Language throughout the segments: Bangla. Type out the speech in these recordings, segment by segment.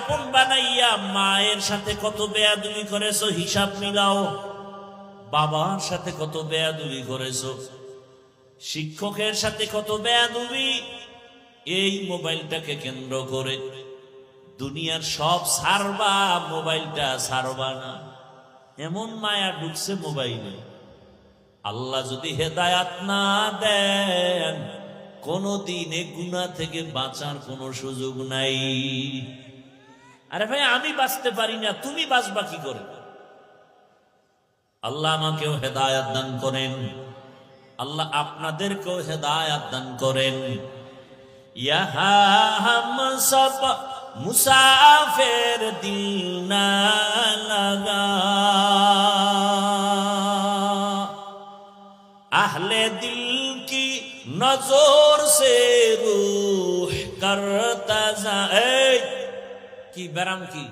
আপন বানাইয়া মায়ের সাথে কত বেয়াদবি করেছো হিসাব মিলাও। বাবার সাথে কত বেয়াদবি করেছো, শিক্ষকের সাথে কত বেয়াদবি। এই মোবাইলটাকে কেন্দ্র করে দুনিয়ার সব ছাড়বা, মোবাইলটা ছাড়বা না, এমন মায়া ঢুকছে মোবাইলে। আল্লাহ যদি হেদায়াত না দেন, কোনদিন এ গুনাহ থেকে বাঁচার কোনো সুযোগ নাই। আরে ভাই, আমি বাঁচতে পারি না, তুমি বাঁচবা কি করে? আল্লাহ আমাকেও হেদায়াত দান করেন, আল্লাহ আপনাদেরকেও হেদায়াত দান করেন। ইহা হাম সব মুসাফির দিল না লাগা, আহলে দিল কি নজর সে রূহ করতা যা। কি ব্যারাম কি?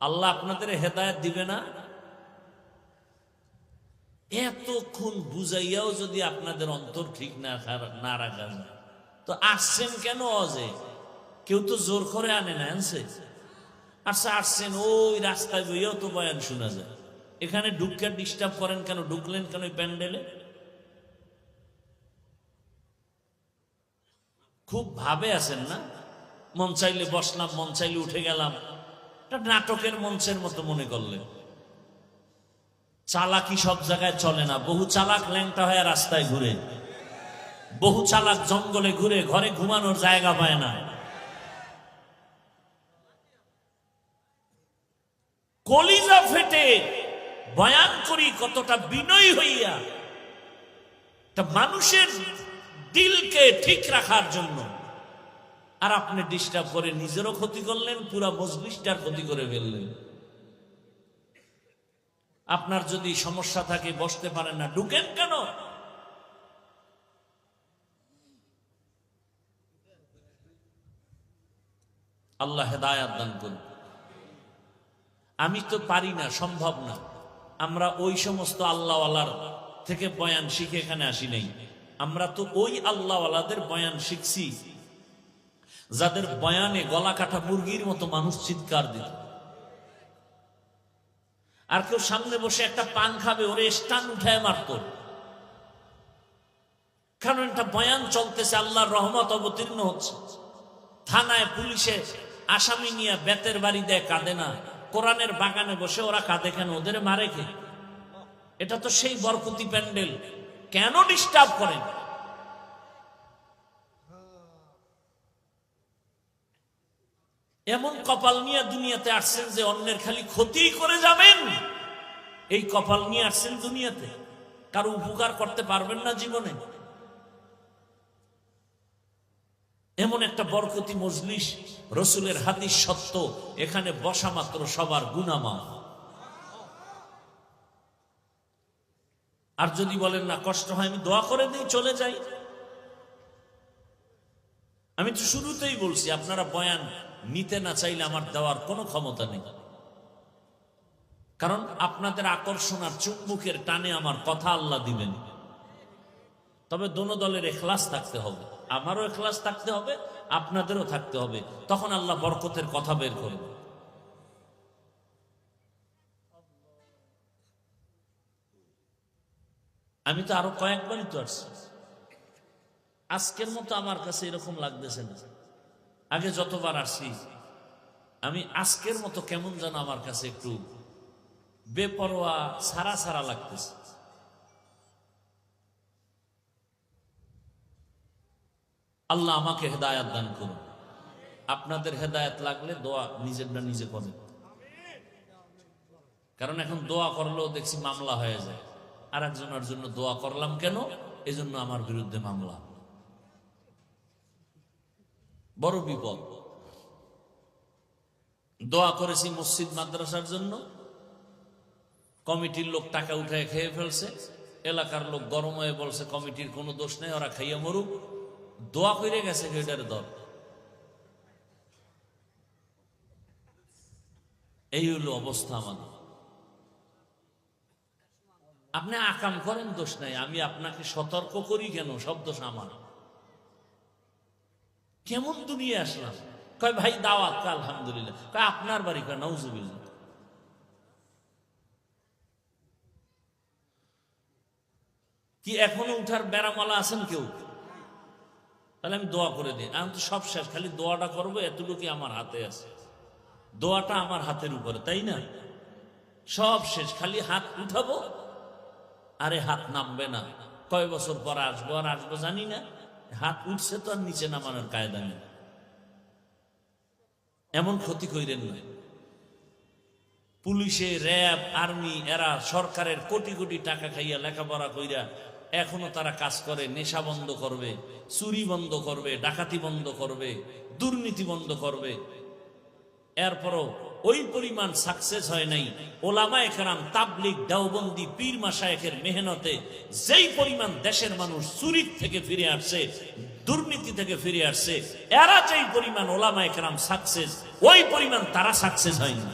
আল্লাহ আপনাদের হেদায়েত দিবে না? এতক্ষণ বুঝাইয়াও যদি আপনাদের অন্তর ঠিক না রাখা যায়, তো আসছেন কেন? অজে কেউ তো জোর করে আনে না, আনছে। আচ্ছা, আসছেন ওই রাস্তায় বইয়াও তো বয়ান শোনা যায়, এখানে ঢুকে ডিস্টার্ব করেন কেন? ঢুকলেন কেন প্যান্ডেলে? খুব ভাবে আছেন না? মন চাইলে বসলাম, মন চাইলে উঠে গেলাম, এটা নাটকের মঞ্চের মতো মনে করলেন। চালাকি সব জায়গায় চলে না। বহু চালাক ল্যাংটা হয়ে রাস্তায় ঘুরে, বহু চালাক জঙ্গলে ঘুরে, ঘরে ঘুমানোর জায়গা পায় না। কলিজা ফেটে বয়ান করি কতটা বিনয়ী হইয়া, তা মানুষের দিলকে ঠিক রাখার জন্য। আর আপনি ডিস্টার্ব করে নিজেরও ক্ষতি করলেন, পুরা মজলিসটার ক্ষতি করে ফেললেন। আপনার যদি সমস্যা থাকে, বসতে পারেন না, ঢুকেন কেন? আল্লাহ হেদায়াত দান করুন। আমি তো পারি না, সম্ভব না। আমরা ওই সমস্ত আল্লাহওয়ালার থেকে বয়ান শিখে এখানে আসি নাই। আমরা তো ওই আল্লাহওয়ালাদের বয়ান শিখছি যাদের বয়ানে গলা কাটা মুরগির মতো মানুষ চিৎকার দিত। আর কেউ সামনে বসে একটা পান খাবে, ওরে স্টান উঠায় মারত, কারণ একটা বয়ান চলতেছে, আল্লাহর রহমত অবতীর্ণ হচ্ছে। থানায় পুলিশে আসামি নিয়ে বেতের বাড়ি দেয়, কাঁদে না। কোরআনের বাগানে বসে ওরা কাঁদে কেন? ওদের মারে কে? এটা তো সেই বরকতি প্যান্ডেল, কেন ডিস্টার্ব করেন? এমন কপাল নিয়ে দুনিয়াতে আসছেন যে অন্যের খালি ক্ষতি করে যাবেন। এই কপাল নিয়ে আসছেন দুনিয়াতে, কারো উপকার করতে পারবেন না জীবনে। এমন একটা বরকতি মজলিস, রসুলের হাদিস সত্য, এখানে বসা মাত্র সবার গুনাহ মাফ। আর যদি বলেন না কষ্ট হয়, আমি দোয়া করে দিই, চলে যাই। আমি তো শুরুতেই বলছি, আপনারা বয়ান নিতে না চাইলে আমার দেওয়ার কোনো ক্ষমতা নেই, কারণ আপনাদের আকর্ষণ আর চুম্বুকের টানে আমার কথা আল্লাহ দিবেন। তবে দোনো দলের ইখলাস থাকতে হবে, আমারও ইখলাস থাকতে হবে, আপনাদেরও থাকতে হবে, তখন আল্লাহ বরকতের কথা বের করবে। আমি তো আরো কয়েকবারই তো আসছি, আজকের মতো আমার কাছে এরকম লাগতেছে না। আগে যতবার আসছি, আমি আজকের মতো কেমন যেন আমার কাছে একটু বেপরোয়া সারা সারা লাগতেছে। আল্লাহ আমাকে হেদায়াত দান করুন। আপনাদের হেদায়াত লাগলে দোয়া নিজেরটা নিজে করেন, কারণ এখন দোয়া করলেও দেখছি মামলা হয়ে যায়। আর একজনের জন্য দোয়া করলাম কেন? এজন্য আমার বিরুদ্ধে মামলা, বড় বিপদ। দোয়া করেছি মসজিদ মাদ্রাসার জন্য, কমিটির লোক টাকা উঠায় খেয়ে ফেলছে, এলাকার লোক গরম হয়ে বলছে কমিটির কোনো দোষ নেই, ওরা খাইয়া মরুক। দোয়া করে গেছে এটার দল। এই হলো অবস্থা আমাদের। আপনি আকাম করেন, দোষ নাই, আমি আপনাকে সতর্ক করি কেন? সব দোষ আমার। কেমন দুনিয়া আসলাম? কয় ভাই দাওয়াত, কয় আলহামদুলিল্লাহ। কয় আপনার বাড়ি? কয় নাউজুবিল্লাহ। কি এখনো উঠার বেড়ামালা আছেন কেউ? তাহলে আমি দোয়া করে দিই। আমি তো সব শেষ, খালি দোয়াটা করবো, এতটুকু আমার হাতে আছে। দোয়াটা আমার হাতের উপরে, তাই না? সব শেষ, খালি হাত উঠাবো, আরে হাত নামবে না। কয় বছর পর আসবো, আর আসবো জানি না। হাত উঠছে তো আর নিচে নামানোর কায়দা নেই। এমন ক্ষতি কইরেন না। পুলিশে, র্যাব, আর্মি, এরা সরকারের কোটি কোটি টাকা খাইয়া লেখাপড়া কইরা এখনো তারা কাজ করে। নেশা বন্ধ করবে, চুরি বন্ধ করবে, ডাকাতি বন্ধ করবে, দুর্নীতি বন্ধ করবে। এরপরও ওই পরিমাণ সাকসেস হয় নাই ওলামায়ে কেরাম, তাবলিগ, দেওবন্দি, পীর মাশায়েখের মেহনতে। যেই পরিমাণ দেশের মানুষ চুরির থেকে ফিরে আসছে, দুর্নীতি থেকে ফিরে আসছে, এরা যেই পরিমাণ ওলামায়ে কেরাম সাকসেস, ওই পরিমাণ তারা সাকসেস হয়নি।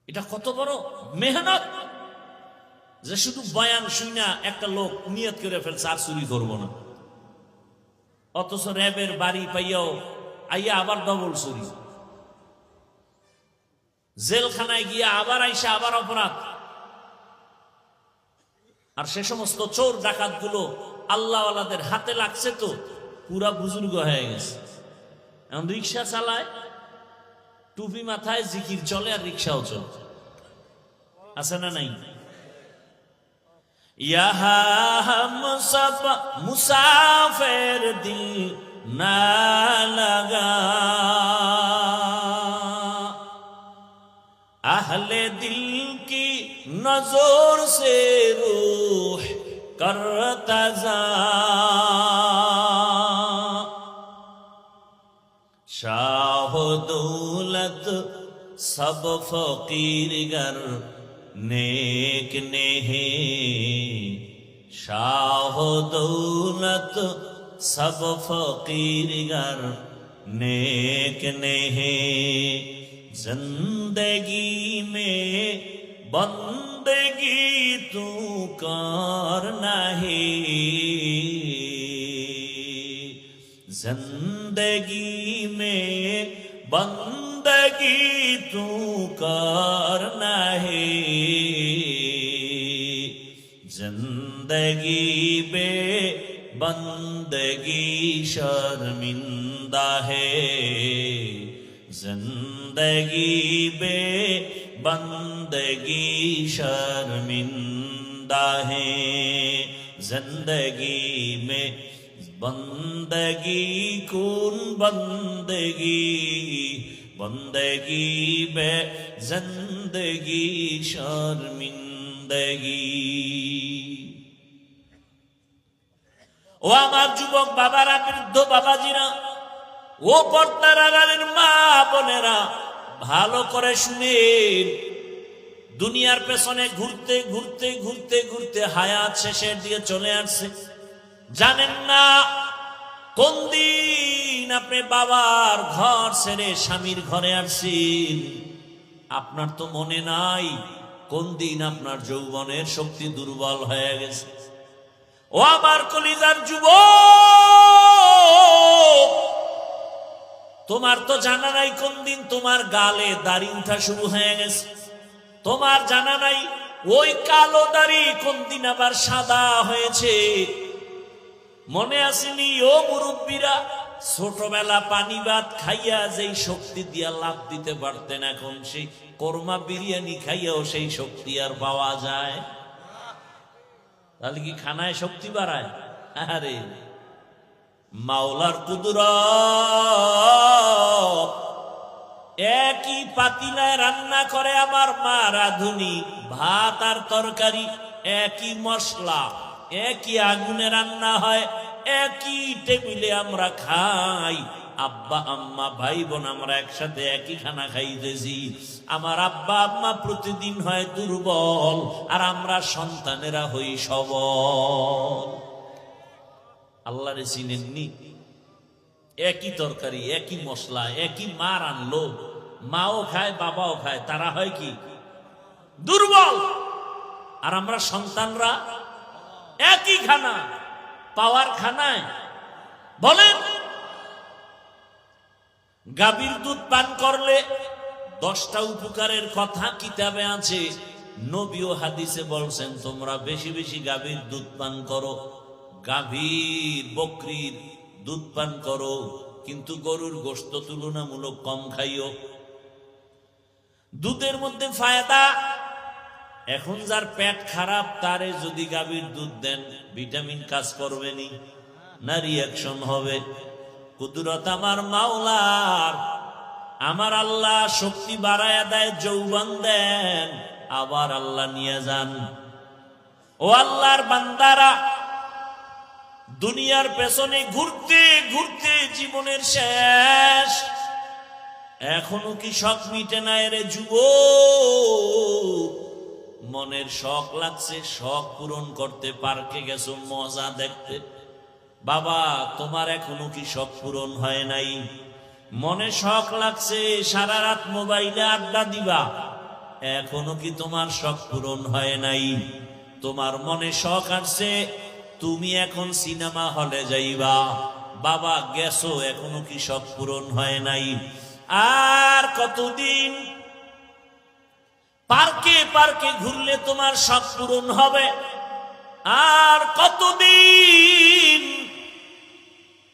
এটা কত বড় মেহনত যে শুধু বয়ান শুনা একটা লোক নিয়ত করে ফেলছে আর চুরি করবো না। অথচ র্যাবের বাড়ি পাইয়াও আইয়া আবার ডবল চুরি, জেলখানায় গিয়া আবার আইসা আবার অপরাধ। আর সে সমস্ত চোর ডাকাত গুলো আল্লাহওয়ালাদের হাতে লাগছে তো পুরা বুজুর্গ হয়ে গেছে। এখন রিক্সা চালায়, টুপি মাথায়, জিকির চলে, আর রিক্সাও চলে। আছে না নাই? ইহা হাম সব মুসাফির দিল না লাগা, আহলে দিল কি নজর সে রূহ করতা যা, শাহ দৌলত সব ফকির গর नेक नेहे, शाह दौलत सब फकीर गर नेक नेहे, जिंदगी में बंदगी तू करना है, जिंदगी में बंदगी तू करना है, जिंदगी बे बंदगी शर्मिंदा है, जिंदगी बे बंदगी शर्मिंदा है, जिंदगी में बंदगी कौन बंदगी, बंदगी बे जिंदगी शर्मिंदगी। ও আমার যুবক বাবারা, বৃদ্ধ বাবাজিরা, ও পর্দার আড়ালের মা বোনেরা, ভালো করে শুনেন। দুনিয়ার পেছনে ঘুরতে ঘুরতে ঘুরতে ঘুরতে হায়াত শেষের দিকে চলে আসছে। জানেন না কোন দিন আপনি বাবার ঘর ছেড়ে স্বামীর ঘরে আসছেন। আপনার তো মনে নাই কোন দিন আপনার যৌবনের শক্তি দুর্বল হয়ে গেছে। ও আমার কলিজার যুবক, তোমার তো জানা নাই কোন দিন তোমার গালে দাড়ি উঠা শুরু হয়ে গেছে। তোমার জানা নাই ওই কালো দাড়ি কোন দিন আবার সাদা হয়েছে। মনে আসেনি ও মুরব্বীরা, ছোটবেলা পানি ভাত খাইয়া যেই শক্তি দিয়া লাভ দিতে পারতেন, এখন সেই কোরমা বিরিয়ানি খাইয়াও সেই শক্তি আর পাওয়া যায়? তাহলে কি খানায় শক্তি বাড়ায়? আরে মাওলার কুদরত। একই পাতিলায় রান্না করে আমার মা রাঁধুনি, ভাত আর তরকারি একই মশলা, একই আগুনে রান্না হয়, একই টেবিলে আমরা খাই। আব্বা আম্মা ভাই বোন আমরা একসাথে একই খানা খাইতেছি। আমার আব্বা আম্মা প্রতিদিন হয় দুর্বল, আর আমরা সন্তানেরা হই সবল। আল্লাহরে চিনেননি? একই তরকারি, একই মশলা, একই মা রান্নলো, মাও খায় বাবাও খায়, তারা হয় কি? দুর্বল। আর আমরা সন্তানরা একই খানা, পাওয়ার খানায় বলেন, গাভীর দুধ পান করলে 10টা উপকারের কথা কিতাবে আছে। নবী ও হাদিসে বলছেন তোমরা বেশি বেশি গাভীর দুধ পান করো, গাভীর বকরির দুধ পান করো, কিন্তু গরুর গোশত তুলনামূলক কম খাইও। দুধের মধ্যে ফায়দা। এখন যার পেট খারাপ তারে যদি গাভীর দুধ দেন, ভিটামিন কাজ করবে নি, না রিয়াকশন হবে? কুদরত আমার মাওলার, আমার আল্লাহ শক্তি বাড়ায়া দেয়, যৌবন দেন, আবার আল্লাহ নিয়ে যান। ও আল্লাহর বান্দারা, দুনিয়ার পেছনে ঘুরতে ঘুরতে জীবনের শেষ, এখনো কি শখ মিটে না রে যুবক? মনের শখ লাগছে, শখ পূরণ করতে পার্কে গেছো মজা দেখতে, বাবা তোমার এখনো কি শখ পূরণ হয় নাই? মনে শখ লাগছে সারা রাত মোবাইলে আড্ডা দিবা, এখনো কি তোমার শখ পূরণ হয় নাই? তোমার মনে শখ আসছে তুমি এখন সিনেমা হলে যাইবা, বাবা গেছো, এখনো কি শখ পূরণ হয় নাই? আর কতদিন পার্কে পার্কে ঘুরলে তোমার শখ পূরণ হবে? আর কতদিন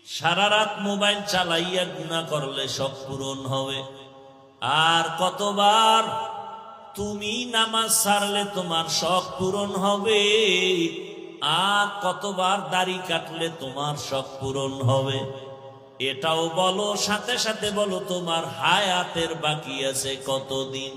সারা রাত মোবাইল চালাইয়া গুনাহ করলে শখ পূরণ হবে? আর কতবার তুমি নামাজ ছাড়লে তোমার শখ পূরণ হবে? আর কতবার দাড়ি কাটলে তোমার শখ পূরণ হবে? এটাও বলো, সাথে সাথে বলো তোমার হায়াতের বাকি আছে কতদিন?